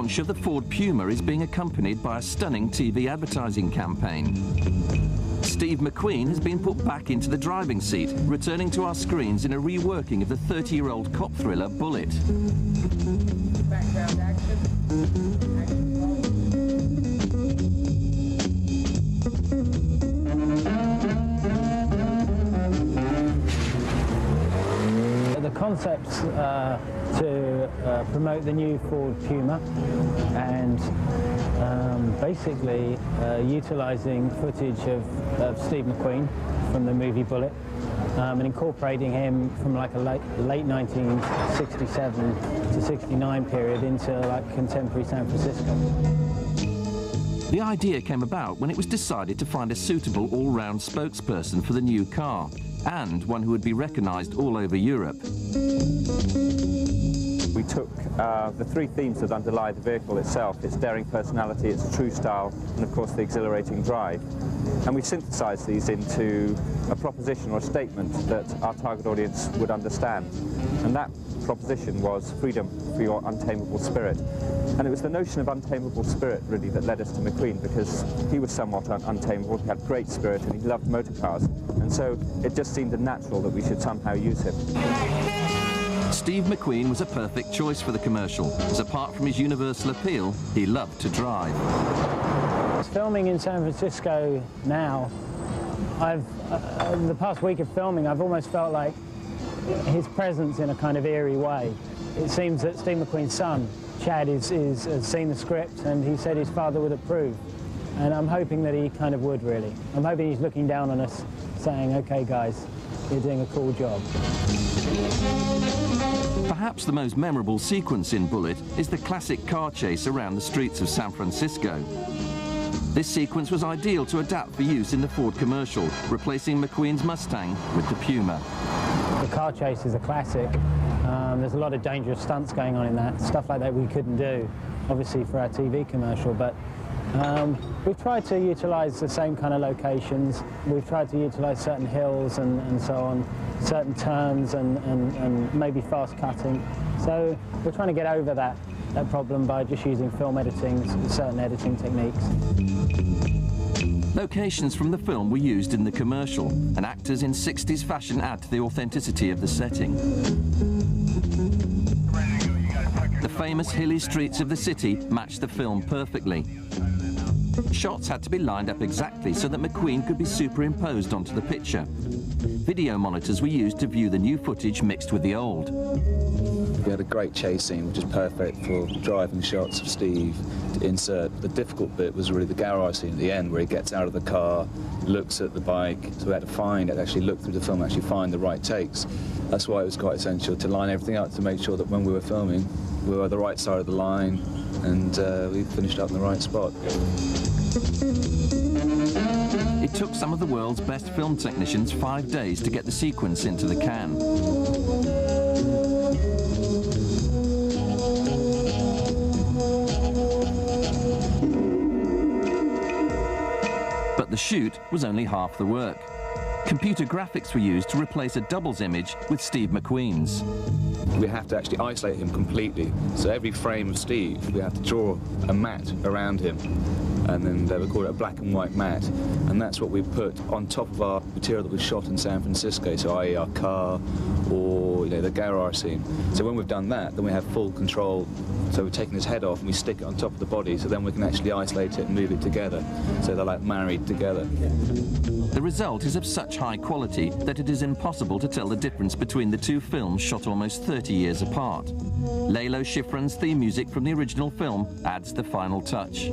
launch of the Ford Puma is being accompanied by a stunning TV advertising campaign. Steve McQueen has been put back into the driving seat, returning to our screens in a reworking of the 30-year-old cop thriller Bullitt. Background action. The concept's to promote the new Ford Puma and basically utilising footage of Steve McQueen from the movie Bullitt and incorporating him from like a late 1967 to 69 period into like contemporary San Francisco. The idea came about when it was decided to find a suitable all-round spokesperson for the new car, and one who would be recognised all over Europe. We took the three themes that underlie the vehicle itself: its daring personality, its true style, and of course the exhilarating drive. And we synthesised these into a proposition or a statement that our target audience would understand. And that proposition was freedom for your untamable spirit. And it was the notion of untamable spirit, really, that led us to McQueen, because he was somewhat untamable, he had great spirit, and he loved motor cars. And so it just seemed natural that we should somehow use him. Steve McQueen was a perfect choice for the commercial, as apart from his universal appeal, he loved to drive. Filming in San Francisco now, the past week of filming, I've almost felt like his presence in a kind of eerie way. It seems that Steve McQueen's son, Chad, has seen the script, and he said his father would approve. And I'm hoping that he kind of would, really. I'm hoping he's looking down on us, saying, "Okay, guys, you're doing a cool job." Perhaps the most memorable sequence in Bullitt is the classic car chase around the streets of San Francisco. This sequence was ideal to adapt for use in the Ford commercial, replacing McQueen's Mustang with the Puma. The car chase is a classic. There's a lot of dangerous stunts going on in that, stuff like that we couldn't do, obviously, for our TV commercial, but we've tried to utilise the same kind of locations. We've tried to utilise certain hills and so on, certain turns and maybe fast cutting. So we're trying to get over that problem by just using film editing, certain editing techniques. Locations from the film were used in the commercial, and actors in 60s fashion add to the authenticity of the setting. The famous hilly streets of the city matched the film perfectly. Shots had to be lined up exactly so that McQueen could be superimposed onto the picture. Video monitors were used to view the new footage mixed with the old. We had a great chase scene, which is perfect for driving shots of Steve to insert. The difficult bit was really the garage scene at the end, where he gets out of the car, looks at the bike. So we had to actually look through the film and actually find the right takes. That's why it was quite essential to line everything up to make sure that when we were filming, we were at the right side of the line and we finished up in the right spot. It took some of the world's best film technicians 5 days to get the sequence into the can. But the shoot was only half the work. Computer graphics were used to replace a doubles image with Steve McQueen's. We have to actually isolate him completely. So every frame of Steve, we have to draw a mat around him. And then we call it a black and white mat. And that's what we put on top of our material that was shot in San Francisco, so i.e. our car or the garage scene. So when we've done that, then we have full control. So we're taking his head off and we stick it on top of the body, so then we can actually isolate it and move it together. So they're like married together. The result is of such high quality that it is impossible to tell the difference between the two films shot almost 30 years apart. Lalo Schifrin's theme music from the original film adds the final touch.